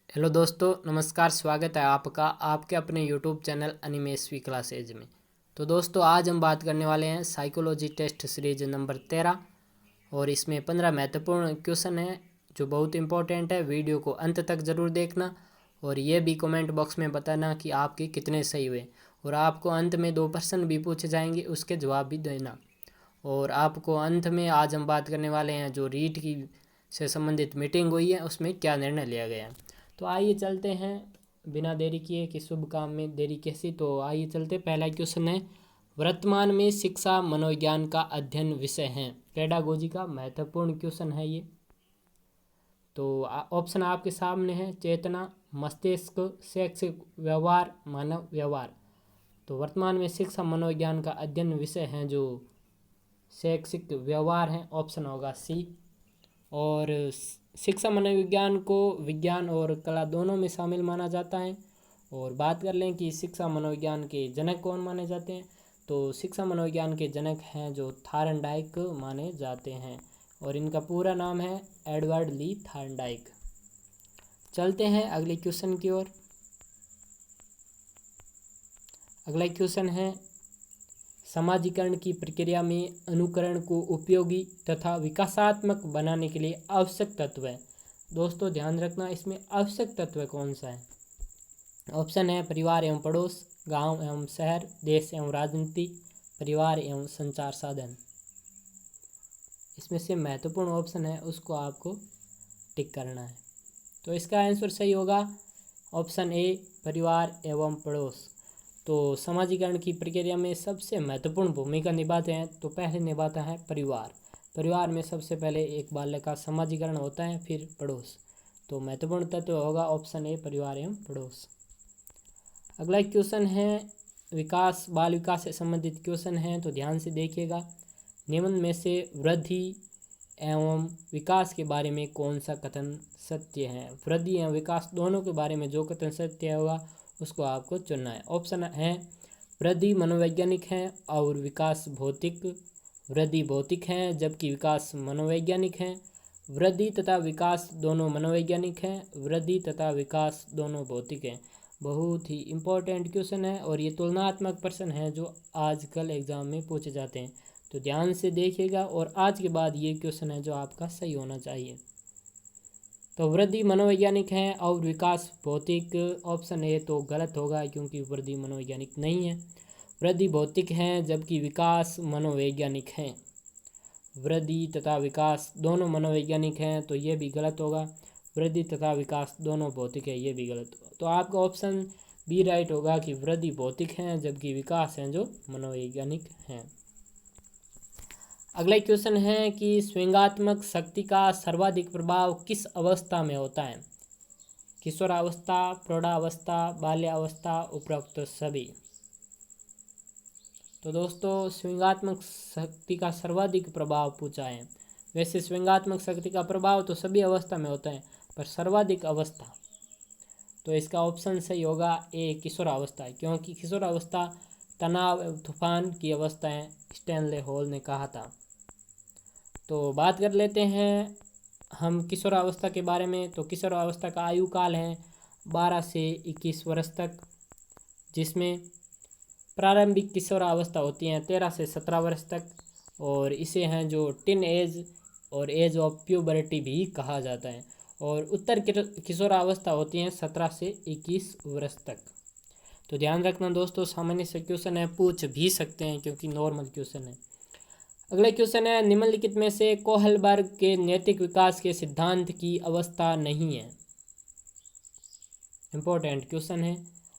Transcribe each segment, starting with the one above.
Hello दोस्तों, नमस्कार। स्वागत है आपका आपके अपने यूट्यूब चैनल एनिमेस्वी क्लासेज में। तो दोस्तों, आज हम बात करने वाले हैं साइकोलॉजी टेस्ट सीरीज नंबर 13 और इसमें 15 महत्वपूर्ण क्वेश्चन हैं जो बहुत इंपॉर्टेंट है। वीडियो को अंत तक ज़रूर देखना और ये भी कमेंट बॉक्स में बताना कि आपके कितने सही हुए। और आपको अंत में 2 प्रश्न भी पूछे जाएंगे, उसके जवाब भी देना। और आपको अंत में आज हम बात करने वाले हैं जो रीट की से संबंधित मीटिंग हुई है उसमें क्या निर्णय लिया गया है। तो आइए चलते हैं बिना देरी किए कि शुभ काम में देरी कैसी। तो आइए चलते। पहला क्वेश्चन है, वर्तमान में शिक्षा मनोविज्ञान का अध्ययन विषय है। पेडागोजी का महत्वपूर्ण क्वेश्चन है ये। तो ऑप्शन आपके सामने है, चेतना, मस्तिष्क, शैक्षिक व्यवहार, मानव व्यवहार। तो वर्तमान में शिक्षा मनोविज्ञान का अध्ययन विषय है जो शैक्षिक व्यवहार है, ऑप्शन होगा सी। और शिक्षा मनोविज्ञान को विज्ञान और कला दोनों में शामिल माना जाता है। और बात कर लें कि शिक्षा मनोविज्ञान के जनक कौन माने जाते हैं, तो शिक्षा मनोविज्ञान के जनक हैं जो थार्नडाइक माने जाते हैं और इनका पूरा नाम है एडवर्ड ली थार्नडाइक। चलते हैं अगले क्वेश्चन की ओर। अगला क्वेश्चन है, समाजीकरण की प्रक्रिया में अनुकरण को उपयोगी तथा विकासात्मक बनाने के लिए आवश्यक तत्व है। दोस्तों ध्यान रखना, इसमें आवश्यक तत्व कौन सा है। ऑप्शन है परिवार एवं पड़ोस, गांव एवं शहर, देश एवं राजनीति, परिवार एवं संचार साधन। इसमें से महत्वपूर्ण ऑप्शन है उसको आपको टिक करना है। तो इसका आंसर सही होगा ऑप्शन ए, परिवार एवं पड़ोस। तो समाजीकरण की प्रक्रिया में सबसे महत्वपूर्ण भूमिका निभाते हैं, तो पहले निभाता है परिवार। परिवार में सबसे पहले एक बालक का समाजीकरण होता है, फिर पड़ोस। तो महत्वपूर्ण तत्व होगा ऑप्शन ए, परिवार एवं पड़ोस। अगला क्वेश्चन है विकास, बाल विकास से संबंधित क्वेश्चन है, तो ध्यान से देखिएगा। निम्न में से वृद्धि एवं विकास के बारे में कौन सा कथन सत्य है। वृद्धि एवं विकास दोनों के बारे में जो कथन सत्य होगा उसको आपको चुनना है। ऑप्शन है, वृद्धि मनोवैज्ञानिक है और विकास भौतिक। वृद्धि भौतिक है जबकि विकास मनोवैज्ञानिक है। वृद्धि तथा विकास दोनों मनोवैज्ञानिक हैं, वृद्धि तथा विकास दोनों भौतिक हैं। बहुत ही इम्पोर्टेंट क्वेश्चन है और ये तुलनात्मक प्रश्न है जो आजकल एग्जाम में पूछे जाते हैं। तो ध्यान से देखिएगा और आज के बाद ये क्वेश्चन है जो आपका सही होना चाहिए। तो वृद्धि मनोवैज्ञानिक है और विकास भौतिक, ऑप्शन ए तो गलत होगा क्योंकि वृद्धि मनोवैज्ञानिक नहीं है। वृद्धि भौतिक है जबकि विकास मनोवैज्ञानिक है। वृद्धि तथा विकास दोनों मनोवैज्ञानिक हैं, तो ये भी गलत होगा। वृद्धि तथा विकास दोनों भौतिक है, ये भी गलत होगा। तो आपका ऑप्शन बी राइट होगा कि वृद्धि भौतिक हैं जबकि विकास हैं जो मनोवैज्ञानिक हैं। अगला क्वेश्चन है कि स्विंगात्मक शक्ति का सर्वाधिक प्रभाव किस अवस्था में होता है। किशोरावस्था, प्रौढ़ावस्था, बाल्यावस्था, उपरोक्त सभी। तो दोस्तों स्विंगात्मक शक्ति का सर्वाधिक प्रभाव पूछा है। वैसे स्विंगात्मक शक्ति का प्रभाव तो सभी अवस्था में होता है, पर सर्वाधिक अवस्था, तो इसका ऑप्शन सही होगा ए, किशोरावस्था, क्योंकि किशोरावस्था तनाव एवं तूफान की अवस्था है, स्टैनले हॉल ने कहा था। तो बात कर लेते हैं हम किशोरावस्था के बारे में। तो किशोरावस्था का आयु काल है 12 से 21 वर्ष तक, जिसमें प्रारंभिक किशोरावस्था होती है 13 से 17 वर्ष तक, और इसे हैं जो टीन एज और एज ऑफ प्यूबर्टी भी कहा जाता है। और उत्तर किशोरावस्था होती है 17 से 21 वर्ष तक। तो ध्यान रखना दोस्तों, सामान्य से क्वेश्चन है, पूछ भी सकते हैं क्योंकि नॉर्मल क्वेश्चन है। अगला क्वेश्चन है, निम्नलिखित में से कोहलबर्ग के नैतिक विकास के सिद्धांत की अवस्था नहीं है। इंपॉर्टेंट क्वेश्चन है।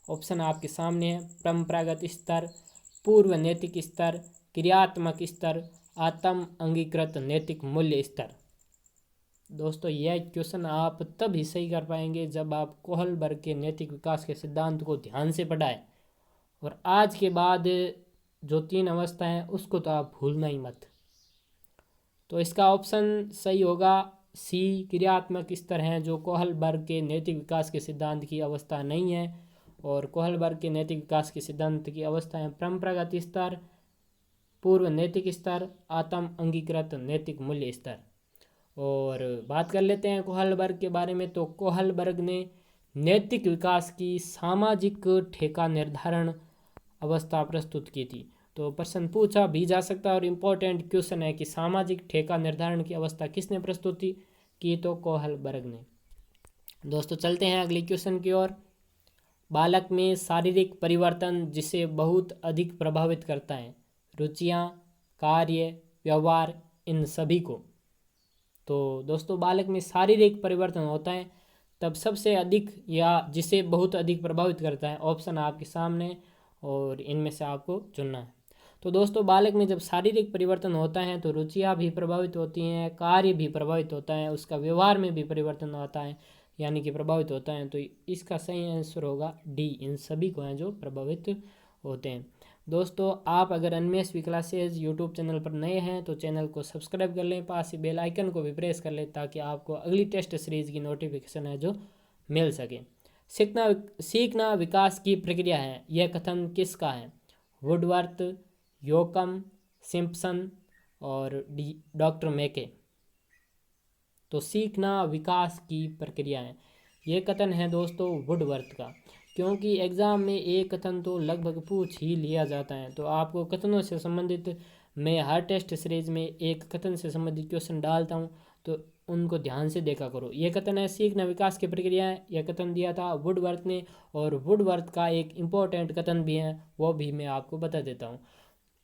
ऑप्शन आपके सामने है, परंपरागत स्तर, पूर्व नैतिक स्तर, क्रियात्मक स्तर, आत्म अंगीकृत नैतिक मूल्य स्तर। दोस्तों यह क्वेश्चन आप तब ही सही कर पाएंगे जब आप कोहलबर्ग के नैतिक विकास के सिद्धांत को ध्यान से पढ़ाएं, और आज के बाद जो 3 अवस्था हैं उसको तो आप भूलना ही मत। तो इसका ऑप्शन सही होगा सी, क्रियात्मक स्तर हैं जो कोहलबर्ग के नैतिक विकास के सिद्धांत की अवस्था नहीं है। और कोहलबर्ग के नैतिक विकास के सिद्धांत की अवस्था है परंपरागत स्तर, पूर्व नैतिक स्तर, आत्म अंगीकृत नैतिक मूल्य स्तर। और बात कर लेते हैं कोहलबर्ग के बारे में। तो कोहलबर्ग ने नैतिक विकास की सामाजिक ठेका निर्धारण अवस्था प्रस्तुत की थी। तो प्रश्न पूछा भी जा सकता है और इम्पोर्टेंट क्वेश्चन है कि सामाजिक ठेका निर्धारण की अवस्था किसने प्रस्तुत की, तो कोहलबर्ग ने। दोस्तों चलते हैं अगले क्वेश्चन की ओर। बालक में शारीरिक परिवर्तन जिसे बहुत अधिक प्रभावित करता है, रुचियाँ, कार्य, व्यवहार, इन सभी को। तो दोस्तों बालक में शारीरिक परिवर्तन होता है तब सबसे अधिक या जिसे बहुत अधिक प्रभावित करता है, ऑप्शन आपके सामने और इनमें से आपको चुनना है। तो दोस्तों बालक में जब शारीरिक परिवर्तन होता है तो रुचियाँ भी प्रभावित होती हैं, कार्य भी प्रभावित होता है, उसका व्यवहार में भी परिवर्तन आता है, यानी कि प्रभावित होता है। तो इसका सही आंसर होगा डी, इन सभी को हैं जो प्रभावित होते हैं। दोस्तों आप अगर Anvesh V classes YouTube channel पर नए हैं तो चैनल को सब्सक्राइब कर लें, पास ही बेल आइकन को भी प्रेस कर लें ताकि आपको अगली टेस्ट सीरीज की नोटिफिकेशन है जो मिल सके। सीखना विकास की प्रक्रिया है, यह कथन किसका है? वुडवर्थ, योकम, सिम्पसन और डॉक्टर मैके। तो सीखना विकास की प्रक्रिया है, ये कथन है दोस्तों वुडवर्थ का, क्योंकि एग्ज़ाम में एक कथन तो लगभग पूछ ही लिया जाता है। तो आपको कथनों से संबंधित मैं हर टेस्ट सीरीज में एक कथन से संबंधित क्वेश्चन डालता हूँ, तो उनको ध्यान से देखा करो। ये कथन है सीखना विकास की प्रक्रिया है, यह कथन दिया था वुडवर्थ ने। और वुडवर्थ का एक इम्पोर्टेंट कथन भी है, वो भी मैं आपको बता देता हूँ।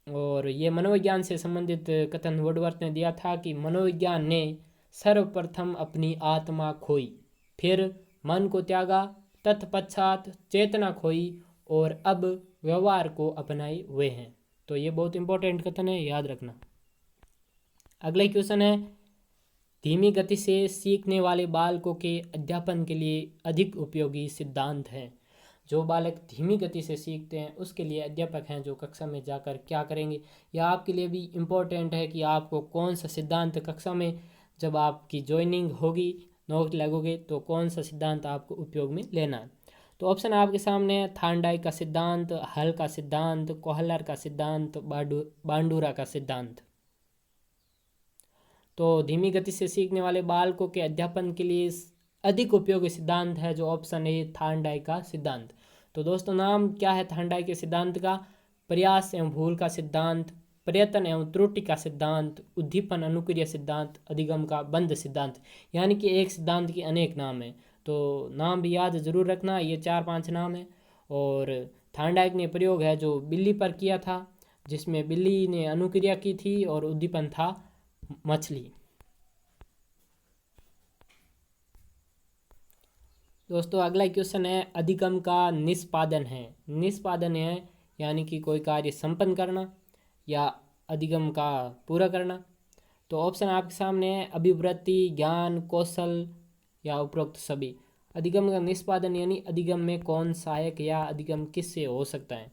और ये मनोविज्ञान से संबंधित कथन वुडवर्थ ने दिया था कि मनोविज्ञान ने सर्वप्रथम अपनी आत्मा खोई, फिर मन को त्यागा, तत्पश्चात चेतना खोई और अब व्यवहार को अपनाए हुए हैं। तो ये बहुत इंपॉर्टेंट कथन है, याद रखना। अगला क्वेश्चन है, धीमी गति से सीखने वाले बालकों के अध्यापन के लिए अधिक उपयोगी सिद्धांत है। जो बालक धीमी गति से सीखते हैं उसके लिए अध्यापक हैं जो कक्षा में जाकर क्या करेंगे। यह आपके लिए भी इम्पोर्टेंट है कि आपको कौन सा सिद्धांत कक्षा में जब आपकी ज्वाइनिंग होगी, नोट लगोगे, तो कौन सा सिद्धांत आपको उपयोग में लेना है। तो ऑप्शन आपके सामने है, थार्नडाइक का सिद्धांत, हल का सिद्धांत, कोहलर का सिद्धांत, बांडुरा का सिद्धांत। तो धीमी गति से सीखने वाले बालकों के अध्यापन के लिए अधिक उपयोगी सिद्धांत है जो ऑप्शन है थार्नडाइक का सिद्धांत। तो दोस्तों नाम क्या है थार्नडाइक के सिद्धांत का? प्रयास एवं भूल का सिद्धांत, प्रयत्न एवं त्रुटि का सिद्धांत, उद्दीपन अनुक्रिया सिद्धांत, अधिगम का बंध सिद्धांत। यानी कि एक सिद्धांत के अनेक नाम हैं, तो नाम भी याद जरूर रखना, ये 4-5 नाम है। और थार्नडाइक ने प्रयोग है जो बिल्ली पर किया था, जिसमें बिल्ली ने अनुक्रिया की थी और उद्दीपन था मछली। दोस्तों अगला क्वेश्चन है, अधिगम का निष्पादन है। निष्पादन है यानी कि कोई कार्य संपन्न करना या अधिगम का पूरा करना। तो ऑप्शन आपके सामने है, अभिवृत्ति, ज्ञान, कौशल या उपरोक्त सभी। अधिगम का निष्पादन यानी अधिगम में कौन सहायक या अधिगम किससे हो सकता है।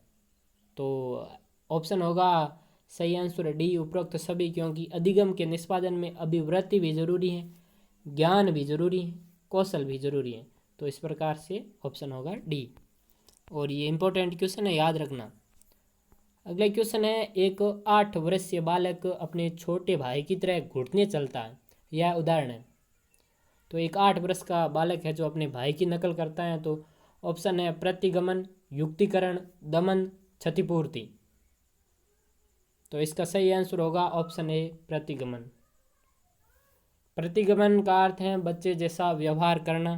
तो ऑप्शन होगा सही आंसर डी, उपरोक्त सभी, क्योंकि अधिगम के निष्पादन में अभिवृत्ति भी जरूरी है, ज्ञान भी जरूरी है, कौशल भी जरूरी है। तो इस प्रकार से ऑप्शन होगा डी। और ये इंपॉर्टेंट क्वेश्चन है, याद रखना। अगला क्वेश्चन है, एक 8 वर्षीय बालक अपने छोटे भाई की तरह घुटने चलता है, यह उदाहरण है। तो एक 8 वर्ष का बालक है जो अपने भाई की नकल करता है। तो ऑप्शन है प्रतिगमन, युक्तिकरण, दमन, क्षतिपूर्ति। तो इसका सही आंसर होगा ऑप्शन ए, प्रतिगमन। प्रतिगमन का अर्थ है बच्चे जैसा व्यवहार करना।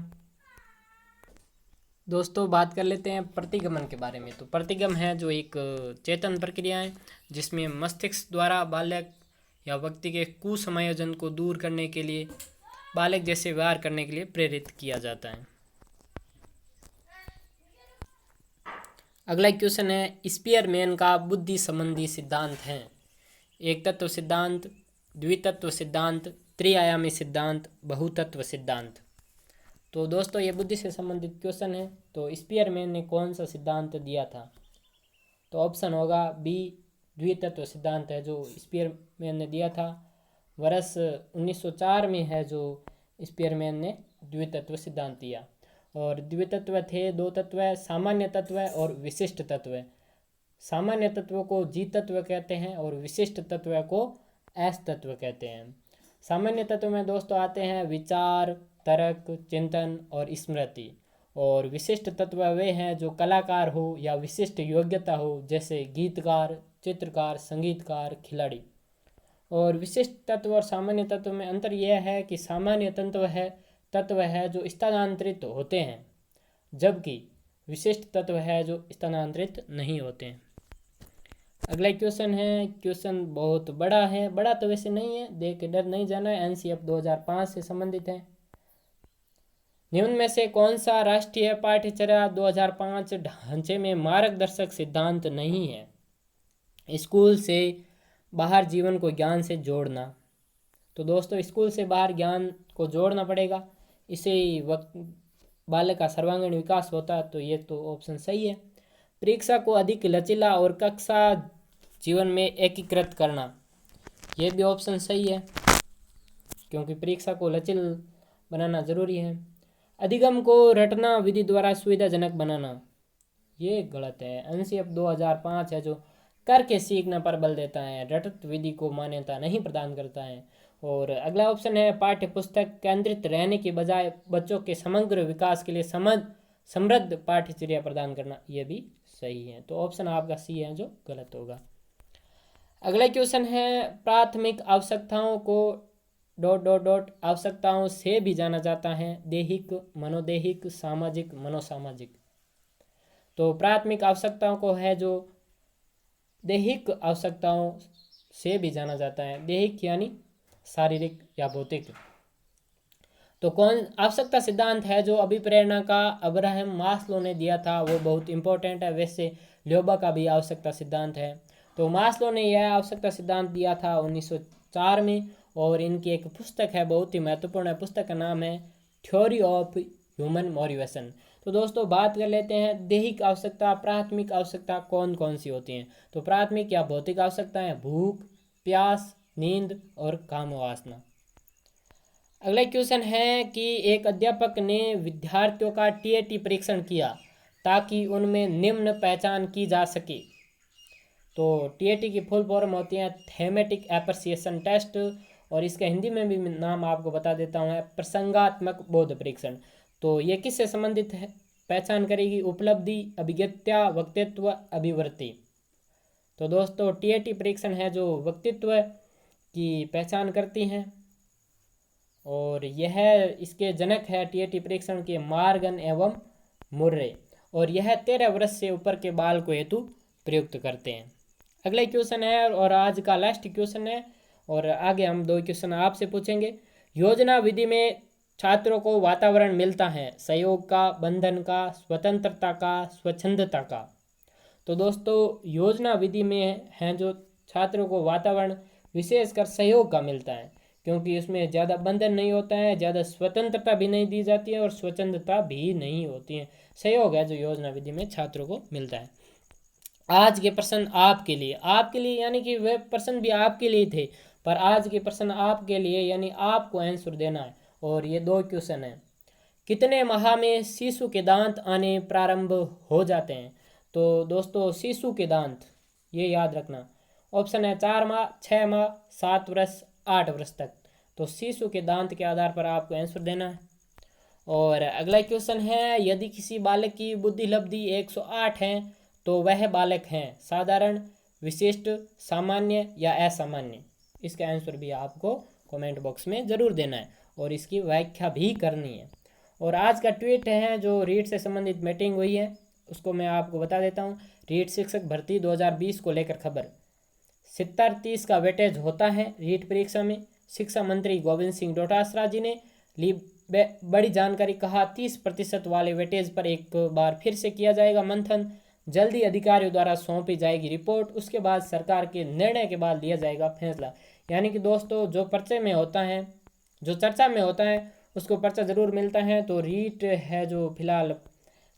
दोस्तों बात कर लेते हैं प्रतिगमन के बारे में। तो प्रतिगम है जो एक चेतन प्रक्रिया है जिसमें मस्तिष्क द्वारा बालक या व्यक्ति के कुसमायोजन को दूर करने के लिए बालक जैसे व्यवहार करने के लिए प्रेरित किया जाता है। अगला क्वेश्चन है, स्पीयरमैन का बुद्धि संबंधी सिद्धांत है। एक तत्व सिद्धांत, द्वितत्व सिद्धांत, त्रिआयामी सिद्धांत, बहुतत्व सिद्धांत। तो दोस्तों ये बुद्धि से संबंधित क्वेश्चन है। तो स्पीयरमैन ने कौन सा सिद्धांत दिया था? तो ऑप्शन होगा बी, द्वितत्व सिद्धांत है जो स्पीयरमैन ने दिया था। वर्ष 1904 में है जो स्पीयरमैन ने द्वितत्व सिद्धांत दिया। और द्वितत्व थे 2 तत्व, सामान्य तत्व और विशिष्ट तत्व। सामान्य तत्व को जी तत्व कहते हैं और विशिष्ट तत्व को एस तत्व कहते हैं। सामान्य तत्व में दोस्तों आते हैं विचार, तर्क, चिंतन और स्मृति। और विशिष्ट तत्व वे हैं जो कलाकार हो या विशिष्ट योग्यता हो, जैसे गीतकार, चित्रकार, संगीतकार, खिलाड़ी। और विशिष्ट तत्व और सामान्य तत्व में अंतर यह है कि सामान्य तत्व है जो स्थानांतरित होते हैं, जबकि विशिष्ट तत्व है जो स्थानांतरित नहीं होते हैं। अगला क्वेश्चन है, क्वेश्चन बहुत बड़ा है, बड़ा तो वैसे नहीं है, देख के डर नहीं जाना है, एनसीएफ 2005 से संबंधित है। निम्न में से कौन सा राष्ट्रीय पाठ्यचर्या 2005 ढांचे में मार्गदर्शक सिद्धांत नहीं है? स्कूल से बाहर जीवन को ज्ञान से जोड़ना। तो दोस्तों स्कूल से बाहर ज्ञान को जोड़ना पड़ेगा, इसे बालक का सर्वांगीण विकास होता है, तो ये तो ऑप्शन सही है। परीक्षा को अधिक लचीला और कक्षा जीवन में एकीकृत करना, ये भी ऑप्शन सही है, क्योंकि परीक्षा को लचील बनाना जरूरी है। अधिगम को रटना विधि द्वारा सुविधाजनक बनाना, ये गलत है। एनसीएफ 2005 है जो करके सीखने पर बल देता है, रटत विधि को मान्यता नहीं प्रदान करता है। और अगला ऑप्शन है, पाठ्य पुस्तक केंद्रित रहने के बजाय बच्चों के समग्र विकास के लिए समृद्ध पाठ्यचर्या प्रदान करना, ये भी सही है। तो ऑप्शन आपका सी है जो गलत होगा। अगला क्वेश्चन है, प्राथमिक आवश्यकताओं को ... आवश्यकताओं से भी जाना जाता है, दैहिक, मनोदैहिक, सामाजिक, मनोसामाजिक। तो प्राथमिक आवश्यकताओं को है जो दैहिक आवश्यकताओं से भी जाना जाता है, दैहिक यानी शारीरिक या भौतिक। तो कौन आवश्यकता सिद्धांत है जो अभिप्रेरणा का अब्राहम मास्लो ने दिया था, वो बहुत इंपॉर्टेंट है। वैसे ल्योबा का भी आवश्यकता सिद्धांत है। तो मास्लो ने यह आवश्यकता सिद्धांत दिया था 1904 में, और इनकी एक पुस्तक है, बहुत ही महत्वपूर्ण है, पुस्तक का नाम है थ्योरी ऑफ ह्यूमन मोटिवेशन। तो दोस्तों बात कर लेते हैं दैहिक आवश्यकता, प्राथमिक आवश्यकता कौन कौन सी होती हैं। तो प्राथमिक या भौतिक आवश्यकताएं भूख, प्यास, नींद और काम वासना। अगला क्वेश्चन है कि एक अध्यापक ने विद्यार्थियों का टीएटी परीक्षण किया ताकि उनमें निम्न पहचान की जा सके। तो टीएटी की फुल फॉर्म होती है थेमेटिक एप्रिसिएशन टेस्ट, और इसका हिंदी में भी नाम आपको बता देता हूँ, प्रसंगात्मक बोध परीक्षण। तो ये किससे संबंधित है, पहचान करेगी? उपलब्धि, अभिज्ञता, वक्तृत्व, अभिवृत्ति। तो दोस्तों टीएटी परीक्षण है जो वक्तृत्व की पहचान करती हैं, और यह इसके जनक है टीएटी परीक्षण के मॉर्गन एवं मुर्रे, और यह 13 वर्ष से ऊपर के बाल को हेतु प्रयुक्त करते हैं। अगला क्वेश्चन है और आज का लास्ट क्वेश्चन है, और आगे हम 2 क्वेश्चन आपसे पूछेंगे। योजना विधि में छात्रों को वातावरण मिलता है सहयोग का, बंधन का, स्वतंत्रता का, स्वच्छंदता का। तो दोस्तों योजना विधि में हैं जो छात्रों को वातावरण विशेषकर सहयोग का मिलता है, क्योंकि उसमें ज़्यादा बंधन नहीं होता है, ज़्यादा स्वतंत्रता भी नहीं दी जाती है और स्वच्छंदता भी नहीं होती है। सहयोग है जो योजना विधि में छात्रों को मिलता है। आज के प्रश्न आपके लिए यानी कि वे प्रश्न भी आपके लिए थे, पर आज के प्रश्न आपके लिए यानी आपको आंसर देना है। और ये 2 क्वेश्चन हैं। कितने माह में शिशु के दांत आने प्रारंभ हो जाते हैं? तो दोस्तों शिशु के दांत ये याद रखना, ऑप्शन है 4 माह, 6 माह, 7 वर्ष, 8 वर्ष तक। तो शिशु के दांत के आधार पर आपको आंसर देना है। और अगला क्वेश्चन है, यदि किसी बालक की बुद्धि लब्धि 108 है तो वह बालक है साधारण, विशिष्ट, सामान्य या असामान्य? इसका आंसर भी आपको कमेंट बॉक्स में ज़रूर देना है और इसकी व्याख्या भी करनी है। और आज का ट्वीट है जो रीट से संबंधित मीटिंग हुई है, उसको मैं आपको बता देता हूँ। रीट शिक्षक भर्ती 2020 को लेकर खबर, 70-30 का वेटेज होता है रीट परीक्षा में। शिक्षा मंत्री गोविंद सिंह डोटासरा जी ने ली बड़ी जानकारी, कहा 30% वाले वेटेज पर एक बार फिर से किया जाएगा मंथन, जल्दी अधिकारियों द्वारा सौंपी जाएगी रिपोर्ट, उसके बाद सरकार के निर्णय के बाद लिया जाएगा फैसला। यानी कि दोस्तों जो पर्चे में होता है, जो चर्चा में होता है उसको पर्चा ज़रूर मिलता है। तो रीट है जो फिलहाल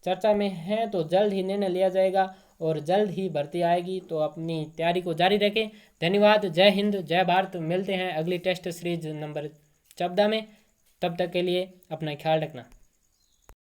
चर्चा में है, तो जल्द ही निर्णय लिया जाएगा और जल्द ही भर्ती आएगी। तो अपनी तैयारी को जारी रखें। धन्यवाद। जय हिंद, जय भारत। मिलते हैं अगली टेस्ट सीरीज नंबर 14 में। तब तक के लिए अपना ख्याल रखना।